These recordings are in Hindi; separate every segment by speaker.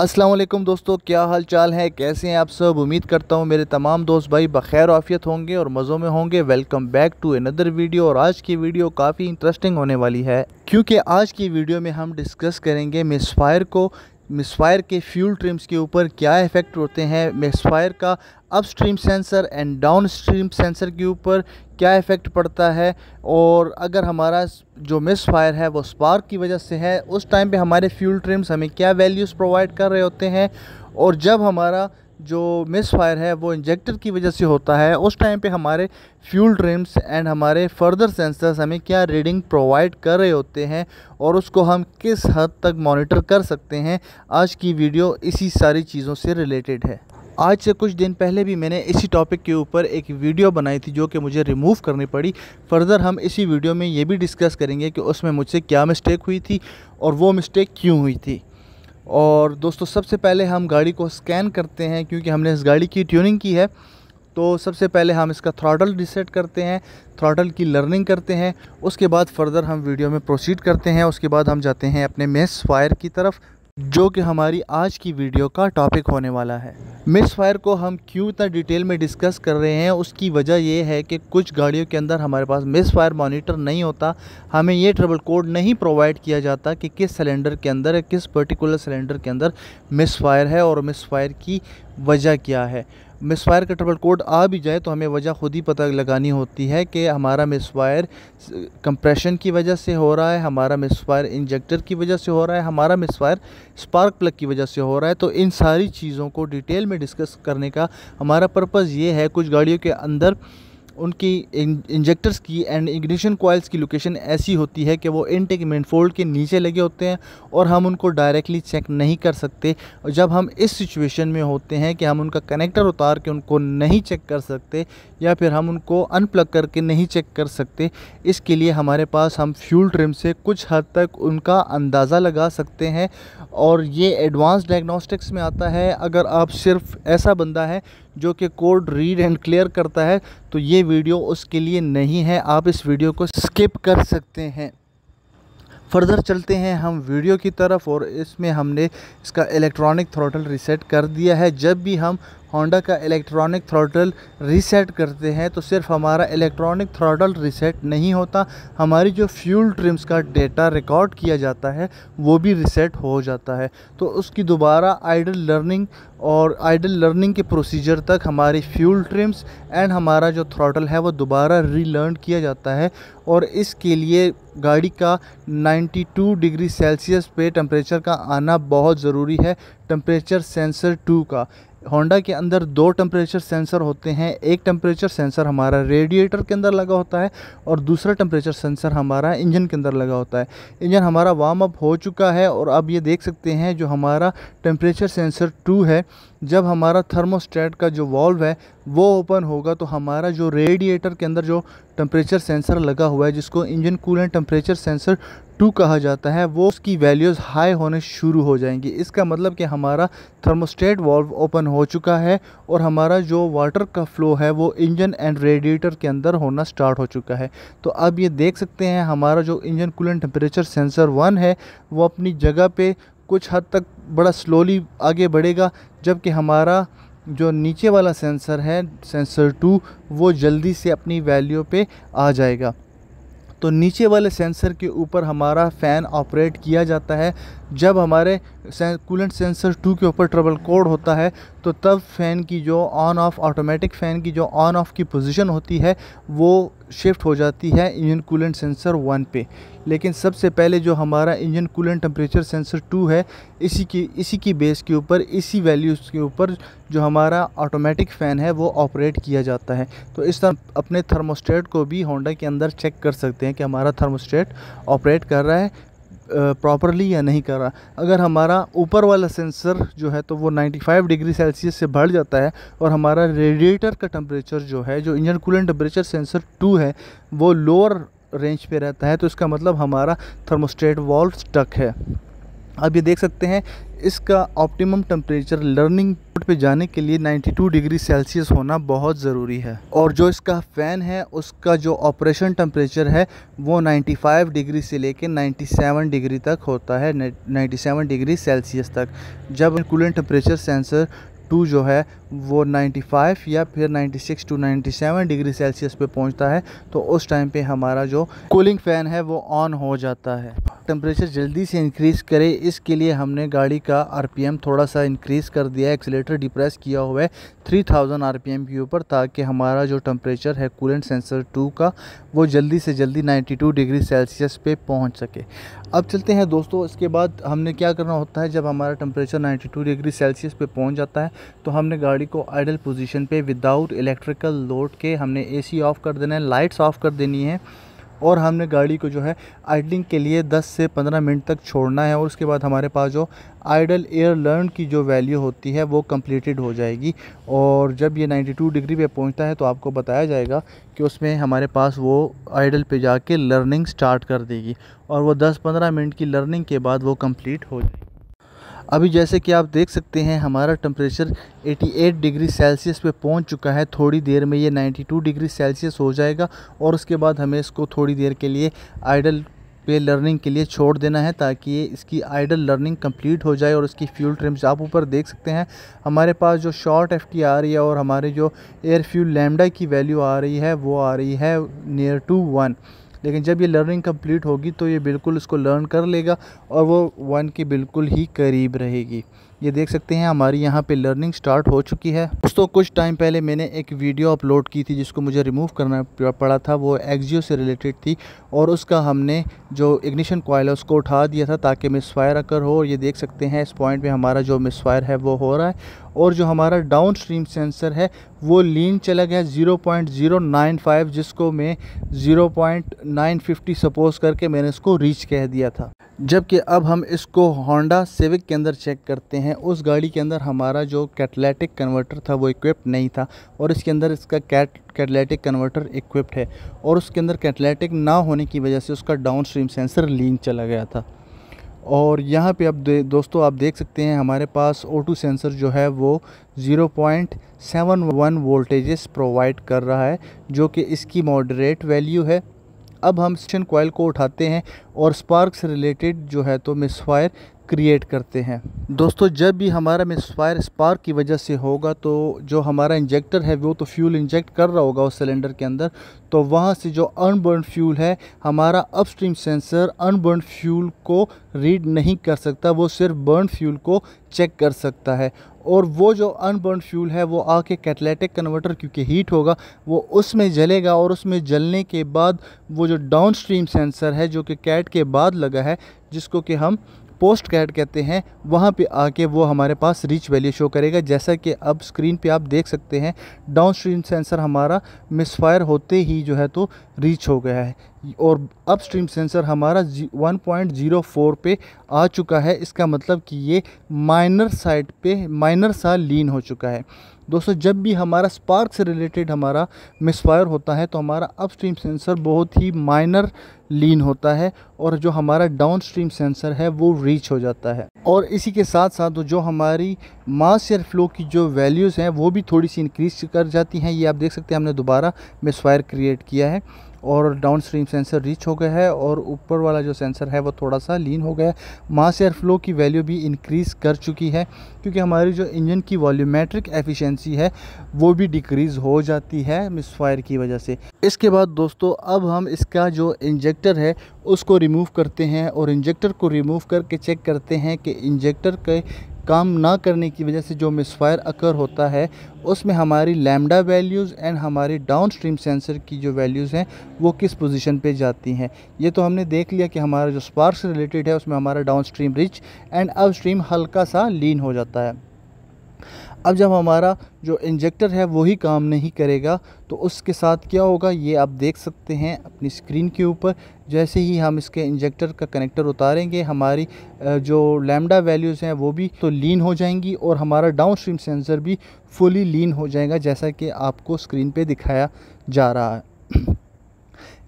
Speaker 1: अस्सलाम वालेकुम दोस्तों, क्या हाल चाल है, कैसे हैं आप सब। उम्मीद करता हूं मेरे तमाम दोस्त भाई बखैर आफियत होंगे और मज़ों में होंगे। Welcome back to another video. और आज की वीडियो काफ़ी इंटरेस्टिंग होने वाली है क्योंकि आज की वीडियो में हम डिस्कस करेंगे मिसफायर के फ्यूल ट्रिम्स के ऊपर क्या इफ़ेक्ट होते हैं, मिसफायर का upstream sensor and down stream sensor के ऊपर क्या इफ़ेक्ट पड़ता है, और अगर हमारा जो मिसफायर है वो स्पार्क की वजह से है उस टाइम पे हमारे फ्यूल ट्रिम्स हमें क्या वैल्यूज़ प्रोवाइड कर रहे होते हैं, और जब हमारा जो मिसफायर है वो इंजेक्टर की वजह से होता है उस टाइम पे हमारे फ्यूल ट्रिम्स एंड हमारे फर्दर सेंसर्स हमें क्या रीडिंग प्रोवाइड कर रहे होते हैं और उसको हम किस हद तक मॉनिटर कर सकते हैं। आज की वीडियो इसी सारी चीज़ों से रिलेटेड है। आज से कुछ दिन पहले भी मैंने इसी टॉपिक के ऊपर एक वीडियो बनाई थी जो कि मुझे रिमूव करनी पड़ी। फर्दर हम इसी वीडियो में ये भी डिस्कस करेंगे कि उसमें मुझसे क्या मिस्टेक हुई थी और वो मिस्टेक क्यों हुई थी। और दोस्तों, सबसे पहले हम गाड़ी को स्कैन करते हैं क्योंकि हमने इस गाड़ी की ट्यूनिंग की है। तो सबसे पहले हम इसका थ्रॉटल रीसेट करते हैं, थ्रॉटल की लर्निंग करते हैं, उसके बाद फर्दर हम वीडियो में प्रोसीड करते हैं। उसके बाद हम जाते हैं अपने मिसफायर की तरफ, जो कि हमारी आज की वीडियो का टॉपिक होने वाला है। मिसफायर को हम क्यों इतना डिटेल में डिस्कस कर रहे हैं, उसकी वजह यह है कि कुछ गाड़ियों के अंदर हमारे पास मिसफायर मॉनिटर नहीं होता। हमें ये ट्रबल कोड नहीं प्रोवाइड किया जाता कि किस सिलेंडर के अंदर, किस पर्टिकुलर सिलेंडर के अंदर मिसफायर है और मिसफायर की वजह क्या है। मिसफायर का ट्रबल कोड आ भी जाए तो हमें वजह खुद ही पता लगानी होती है कि हमारा मिसफायर कंप्रेशन की वजह से हो रहा है, हमारा मिसफायर इंजेक्टर की वजह से हो रहा है, हमारा मिसफायर स्पार्क प्लग की वजह से हो रहा है। तो इन सारी चीज़ों को डिटेल में डिस्कस करने का हमारा पर्पज़ ये है। कुछ गाड़ियों के अंदर उनकी इंजेक्टर्स की एंड इग्निशन कॉइल्स की लोकेशन ऐसी होती है कि वो इनटेक मेनफोल्ड के नीचे लगे होते हैं और हम उनको डायरेक्टली चेक नहीं कर सकते। और जब हम इस सिचुएशन में होते हैं कि हम उनका कनेक्टर उतार के उनको नहीं चेक कर सकते या फिर हम उनको अनप्लग करके नहीं चेक कर सकते, इसके लिए हमारे पास हम फ्यूल ट्रिम से कुछ हद तक उनका अंदाज़ा लगा सकते हैं। और ये एडवांस डायग्नोस्टिक्स में आता है। अगर आप सिर्फ ऐसा बंदा है जो कि कोड रीड एंड क्लियर करता है तो ये वीडियो उसके लिए नहीं है, आप इस वीडियो को स्किप कर सकते हैं। फर्दर चलते हैं हम वीडियो की तरफ, और इसमें हमने इसका इलेक्ट्रॉनिक थ्रॉटल रीसेट कर दिया है। जब भी हम होंडा का इलेक्ट्रॉनिक थ्रॉटल रीसेट करते हैं तो सिर्फ हमारा इलेक्ट्रॉनिक थ्रॉटल रीसेट नहीं होता, हमारी जो फ्यूल ट्रिम्स का डेटा रिकॉर्ड किया जाता है वो भी रीसेट हो जाता है। तो उसकी दोबारा आइडल लर्निंग के प्रोसीजर तक हमारी फ्यूल ट्रिम्स एंड हमारा जो थ्रॉटल है वो दोबारा रीलर्न किया जाता है। और इसके लिए गाड़ी का 92 डिग्री सेल्सियस पे टेम्परेचर का आना बहुत ज़रूरी है। टेम्परेचर सेंसर 2 का, होंडा के अंदर 2 टेम्परेचर सेंसर होते हैं। एक टेम्परेचर सेंसर हमारा रेडिएटर के अंदर लगा होता है और दूसरा टेम्परेचर सेंसर हमारा इंजन के अंदर लगा होता है। इंजन हमारा वार्म अप हो चुका है और अब ये देख सकते हैं जो हमारा टेम्परेचर सेंसर 2 है, जब हमारा थर्मोस्टेट का जो वॉल्व है वो ओपन होगा तो हमारा जो रेडिएटर के अंदर जो टेम्परेचर सेंसर लगा हुआ है, जिसको इंजन कूलेंट टेम्परेचर सेंसर 2 कहा जाता है, वो उसकी वैल्यूज़ हाई होने शुरू हो जाएंगी। इसका मतलब कि हमारा थर्मोस्टेट वॉल्व ओपन हो चुका है और हमारा जो वाटर का फ़्लो है वो इंजन एंड रेडिएटर के अंदर होना स्टार्ट हो चुका है। तो अब ये देख सकते हैं हमारा जो इंजन कूलेंट टेम्परेचर सेंसर 1 है वो अपनी जगह पे कुछ हद तक बड़ा स्लोली आगे बढ़ेगा, जबकि हमारा जो नीचे वाला सेंसर है सेंसर 2 वो जल्दी से अपनी वैल्यू पे आ जाएगा। तो नीचे वाले सेंसर के ऊपर हमारा फ़ैन ऑपरेट किया जाता है। जब हमारे कूलेंट सेंसर 2 के ऊपर ट्रबल कोड होता है तो तब फ़ैन की जो ऑन ऑफ ऑटोमेटिक फ़ैन की जो ऑन ऑफ की पोजीशन होती है वो शिफ्ट हो जाती है इंजन कूलेंट सेंसर 1 पे। लेकिन सबसे पहले जो हमारा इंजन कूलेंट टेम्परेचर सेंसर 2 है, इसी की बेस के ऊपर, इसी वैल्यूज़ के ऊपर जो हमारा ऑटोमेटिक फ़ैन है वो ऑपरेट किया जाता है। तो इस तरह अपने थर्मोस्टेट को भी होंडा के अंदर चेक कर सकते हैं कि हमारा थर्मोस्टेट ऑपरेट कर रहा है प्रॉपरली या नहीं कर रहा। अगर हमारा ऊपर वाला सेंसर जो है तो वो 95 डिग्री सेल्सियस से बढ़ जाता है और हमारा रेडिएटर का टेम्परेचर जो है, जो इंजन कूलेंट टेम्परेचर सेंसर 2 है, वो लोअर रेंज पे रहता है, तो इसका मतलब हमारा थर्मोस्टेट वॉल्व स्टक है। अब ये देख सकते हैं इसका ऑप्टिमम टेम्परेचर लर्निंग मोड पे जाने के लिए 92 डिग्री सेल्सियस होना बहुत ज़रूरी है। और जो इसका फ़ैन है उसका जो ऑपरेशन टेम्परेचर है वो 95 डिग्री से लेकर 97 डिग्री तक होता है, 97 डिग्री सेल्सियस तक। जब कूलेंट टेम्परेचर सेंसर 2 जो है वो 95 या फिर 96 टू 97 डिग्री सेल्सियस पे पहुंचता है तो उस टाइम पे हमारा जो कूलिंग फ़ैन है वो ऑन हो जाता है। टेम्परेचर जल्दी से इंक्रीज़ करे इसके लिए हमने गाड़ी का आरपीएम थोड़ा सा इंक्रीज़ कर दिया है, एक्सीलेटर डिप्रेस किया हुआ है 3000 आरपीएम के ऊपर, ताकि हमारा जो टेम्परेचर है कूलेंट सेंसर 2 का वो जल्दी से जल्दी 92 डिग्री सेल्सियस पे पहुंच सके। अब चलते हैं दोस्तों, इसके बाद हमने क्या करना होता है जब हमारा टेम्परेचर 92 डिग्री सेल्सियस पे पहुंच जाता है तो हमने गाड़ी को आइडल पोजीशन पे विदाउट इलेक्ट्रिकल लोड के हमने एसी ऑफ़ कर देना है, लाइट्स ऑफ़ कर देनी है और हमने गाड़ी को जो है आइडलिंग के लिए 10 से 15 मिनट तक छोड़ना है। और उसके बाद हमारे पास जो आइडल एयर लर्न की जो वैल्यू होती है वो कंप्लीटेड हो जाएगी। और जब ये 92 डिग्री पे पहुंचता है तो आपको बताया जाएगा कि उसमें हमारे पास वो आइडल पे जाके लर्निंग स्टार्ट कर देगी और वो 10-15 मिनट की लर्निंग के बाद वो कंप्लीट हो जाएगी। अभी जैसे कि आप देख सकते हैं हमारा टेम्परेचर 88 डिग्री सेल्सियस पे पहुंच चुका है। थोड़ी देर में ये 92 डिग्री सेल्सियस हो जाएगा और उसके बाद हमें इसको थोड़ी देर के लिए आइडल पे लर्निंग के लिए छोड़ देना है ताकि ये इसकी आइडल लर्निंग कंप्लीट हो जाए। और इसकी फ्यूल ट्रिम्स आप ऊपर देख सकते हैं हमारे पास जो शॉर्ट एफटी आ रही है और हमारे जो एयर फ्यूल लैम्डा की वैल्यू आ रही है वो आ रही है नियर टू 1। लेकिन जब ये लर्निंग कंप्लीट होगी तो ये बिल्कुल इसको लर्न कर लेगा और वो 1 के बिल्कुल ही करीब रहेगी। ये देख सकते हैं हमारी यहाँ पे लर्निंग स्टार्ट हो चुकी है। दोस्तों कुछ टाइम पहले मैंने एक वीडियो अपलोड की थी जिसको मुझे रिमूव करना पड़ा था, वो एक्जियो से रिलेटेड थी और उसका हमने जो इग्निशन कॉइल है उसको उठा दिया था ताकि मिसफायर अकर हो। और ये देख सकते हैं इस पॉइंट पे हमारा जो मिसफायर है वो हो रहा है और जो हमारा डाउन स्ट्रीम सेंसर है वो लीन चला गया 0.095, जिसको मैं 0.950 सपोज करके मैंने इसको रीच कह दिया था। जबकि अब हम इसको होंडा सिविक के अंदर चेक करते हैं, उस गाड़ी के अंदर हमारा जो कैटालिटिक कन्वर्टर था वो इक्विप्ड नहीं था और इसके अंदर इसका कैटालिटिक कन्वर्टर इक्विप्ड है और उसके अंदर कैटालिटिक ना होने की वजह से उसका डाउन स्ट्रीम सेंसर लीन चला गया था। और यहाँ पे अब दोस्तों आप देख सकते हैं हमारे पास O2 सेंसर जो है वो 0.71 वोल्टेजेस प्रोवाइड कर रहा है जो कि इसकी मॉडरेट वैल्यू है। अब हम इग्निशन कॉइल को उठाते हैं और स्पार्क से रिलेटेड जो है तो मिसफायर क्रिएट करते हैं। दोस्तों जब भी हमारा मिसफायर स्पार्क की वजह से होगा तो जो हमारा इंजेक्टर है वो तो फ्यूल इंजेक्ट कर रहा होगा उस सिलेंडर के अंदर, तो वहाँ से जो अनबर्न फ्यूल है हमारा अपस्ट्रीम सेंसर अनबर्न फ्यूल को रीड नहीं कर सकता, वो सिर्फ बर्न फ्यूल को चेक कर सकता है। और वो जो अनबर्न फ्यूल है वो आके कैटालिटिक कन्वर्टर क्योंकि हीट होगा वो उसमें जलेगा और उसमें जलने के बाद वो जो डाउन स्ट्रीम सेंसर है जो कि कैट के बाद लगा है जिसको कि हम पोस्ट कैट कहते हैं, वहाँ पे आके वो हमारे पास रीच वैल्यू शो करेगा। जैसा कि अब स्क्रीन पे आप देख सकते हैं डाउन स्ट्रीम सेंसर हमारा मिसफायर होते ही जो है तो रीच हो गया है और अपस्ट्रीम सेंसर हमारा 1.04 पे आ चुका है। इसका मतलब कि ये माइनर साइड पे माइनर सा लीन हो चुका है। दोस्तों जब भी हमारा स्पार्क से रिलेटेड हमारा मिसफायर होता है तो हमारा अपस्ट्रीम सेंसर बहुत ही माइनर लीन होता है और जो हमारा डाउन स्ट्रीम सेंसर है वो रीच हो जाता है। और इसी के साथ साथ जो हमारी मास एयर फ्लो की जो वैल्यूज़ हैं वो भी थोड़ी सी इंक्रीज कर जाती हैं। ये आप देख सकते हैं हमने दोबारा मिसफायर क्रिएट किया है और डाउन स्ट्रीम सेंसर रीच हो गया है और ऊपर वाला जो सेंसर है वो थोड़ा सा लीन हो गया है। मास एयर फ्लो की वैल्यू भी इंक्रीज़ कर चुकी है क्योंकि हमारी जो इंजन की वॉल्यूमेट्रिक एफिशिएंसी है वो भी डिक्रीज़ हो जाती है मिसफायर की वजह से। इसके बाद दोस्तों अब हम इसका जो इंजेक्टर है उसको रिमूव करते हैं और इंजेक्टर को रिमूव करके चेक करते हैं कि इंजेक्टर के काम ना करने की वजह से जो मिसफायर अकर होता है उसमें हमारी लैम्डा वैल्यूज़ एंड हमारी डाउन स्ट्रीम सेंसर की जो वैल्यूज़ हैं वो किस पोजीशन पे जाती हैं। ये तो हमने देख लिया कि हमारा जो स्पार्क से रिलेटेड है उसमें हमारा down stream rich and up stream हल्का सा लीन हो जाता है। अब जब हमारा जो इंजेक्टर है वही काम नहीं करेगा तो उसके साथ क्या होगा ये आप देख सकते हैं अपनी स्क्रीन के ऊपर। जैसे ही हम इसके इंजेक्टर का कनेक्टर उतारेंगे हमारी जो लैम्डा वैल्यूज़ हैं वो भी तो लीन हो जाएंगी और हमारा डाउन स्ट्रीम सेंसर भी फुली लीन हो जाएगा जैसा कि आपको स्क्रीन पे दिखाया जा रहा है।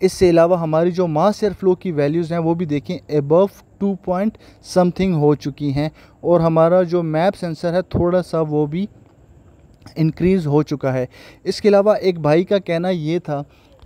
Speaker 1: इससे अलावा हमारी जो मास एयर फ्लो की वैल्यूज़ हैं वो भी देखें अबव 2 पॉइंट समथिंग हो चुकी हैं, और हमारा जो मैप सेंसर है थोड़ा सा वो भी इंक्रीज़ हो चुका है। इसके अलावा एक भाई का कहना ये था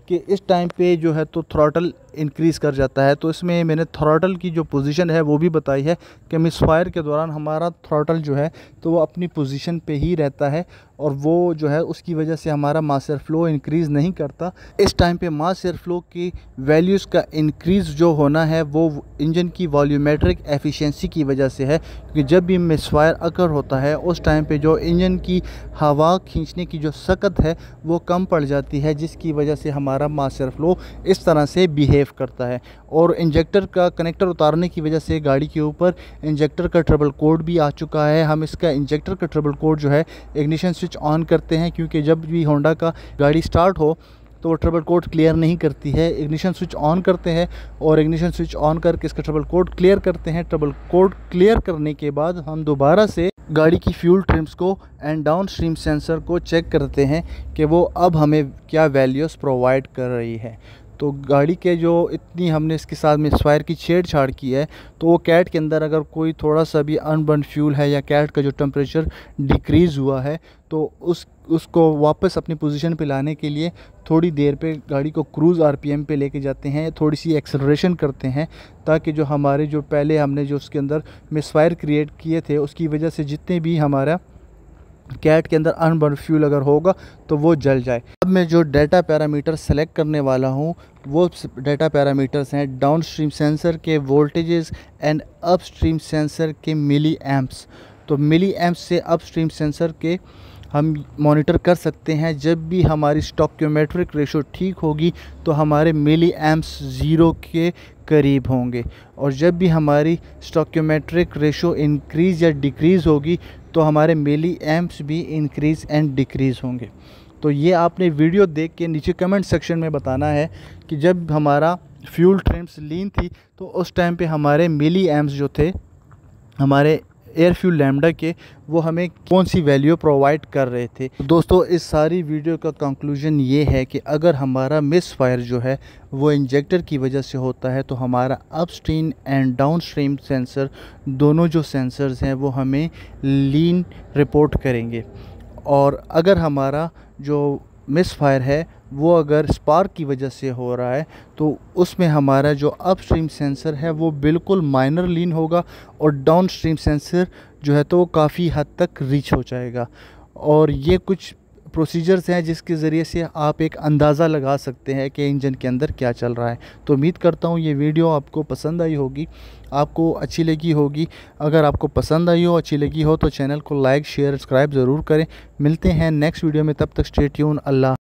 Speaker 1: कि इस टाइम पे जो है तो थ्रॉटल इंक्रीज़ कर जाता है, तो इसमें मैंने थ्रॉटल की जो पोजीशन है वो भी बताई है कि मिसफायर के दौरान हमारा थ्रॉटल जो है तो वो अपनी पोजीशन पे ही रहता है, और वो जो है उसकी वजह से हमारा मास एयर फ्लो इंक्रीज़ नहीं करता। इस टाइम पे मास एयर फ्लो की वैल्यूज़ का इंक्रीज़ जो होना है वो इंजन की वॉल्यूमेट्रिक एफिशिएंसी की वजह से है, क्योंकि जब भी मिसफायर अकर होता है उस टाइम पे जो इंजन की हवा खींचने की जो सकत है वो कम पड़ जाती है, जिसकी वजह से हमारा मास एयर फ्लो इस तरह से बिहेव करता है। और इंजेक्टर का कनेक्टर उतारने की वजह से गाड़ी के ऊपर इंजेक्टर का ट्रबल कोड भी आ चुका है। हम इसका इंजेक्टर का ट्रबल कोड जो है इग्निशन स्विच ऑन करते हैं, क्योंकि जब भी होंडा का गाड़ी स्टार्ट हो तो वो ट्रबल कोड क्लियर नहीं करती है। इग्निशन स्विच ऑन करते हैं और इग्निशन स्विच ऑन करके इसका ट्रबल कोड क्लियर करते हैं। ट्रबल कोड क्लियर करने के बाद हम दोबारा से गाड़ी की फ्यूल ट्रिम्स को एंड डाउन स्ट्रीम सेंसर को चेक करते हैं कि वो अब हमें क्या वैल्यूज़ प्रोवाइड कर रही है। तो गाड़ी के जो इतनी हमने इसके साथ मिसफायर की छेड़छाड़ की है, तो वो कैट के अंदर अगर कोई थोड़ा सा भी अनबर्न फ्यूल है या कैट का जो टेम्परेचर डिक्रीज़ हुआ है तो उसको वापस अपनी पोजीशन पे लाने के लिए थोड़ी देर पे गाड़ी को क्रूज़ आरपीएम पे लेके जाते हैं, थोड़ी सी एक्सेलरेशन करते हैं, ताकि जो हमारे जो पहले हमने जो उसके अंदर मिसफायर क्रिएट किए थे उसकी वजह से जितने भी हमारा कैट के अंदर अनबर्न फ्यूल अगर होगा तो वो जल जाए। अब मैं जो डाटा पैरामीटर सेलेक्ट करने वाला हूँ वो डाटा पैरामीटर्स हैं डाउन स्ट्रीम सेंसर के वोल्टेजेस एंड अपस्ट्रीम सेंसर के मिली एम्प्स। तो मिली एम्प्स से अपस्ट्रीम सेंसर के हम मॉनिटर कर सकते हैं। जब भी हमारी स्टॉकियोमेट्रिक रेशो ठीक होगी तो हमारे मिली एम्प्स ज़ीरो के करीब होंगे, और जब भी हमारी स्टॉकियोमेट्रिक रेशो इंक्रीज़ या डिक्रीज़ होगी तो हमारे मिली एम्प्स भी इंक्रीज़ एंड डिक्रीज़ होंगे। तो ये आपने वीडियो देख के नीचे कमेंट सेक्शन में बताना है कि जब हमारा फ्यूल ट्रिम्स लीन थी तो उस टाइम पे हमारे मिली एम्प्स जो थे हमारे एयर फ्यूल लैम्डा के वो हमें कौन सी वैल्यू प्रोवाइड कर रहे थे। दोस्तों इस सारी वीडियो का कंक्लूजन ये है कि अगर हमारा मिस फायर जो है वो इंजेक्टर की वजह से होता है तो हमारा अपस्ट्रीम एंड डाउनस्ट्रीम सेंसर दोनों जो सेंसर्स हैं वो हमें लीन रिपोर्ट करेंगे, और अगर हमारा जो मिस फायर है वो अगर स्पार्क की वजह से हो रहा है तो उसमें हमारा जो अपस्ट्रीम सेंसर है वो बिल्कुल माइनर लीन होगा, और डाउनस्ट्रीम सेंसर जो है तो वो काफ़ी हद तक रीच हो जाएगा। और ये कुछ प्रोसीजर्स हैं जिसके ज़रिए से आप एक अंदाज़ा लगा सकते हैं कि इंजन के अंदर क्या चल रहा है। तो उम्मीद करता हूँ ये वीडियो आपको पसंद आई होगी, आपको अच्छी लगी होगी। अगर आपको पसंद आई हो, अच्छी लगी हो तो चैनल को लाइक शेयर सब्सक्राइब ज़रूर करें। मिलते हैं नेक्स्ट वीडियो में, तब तक स्टे ट्यून। अल्लाह।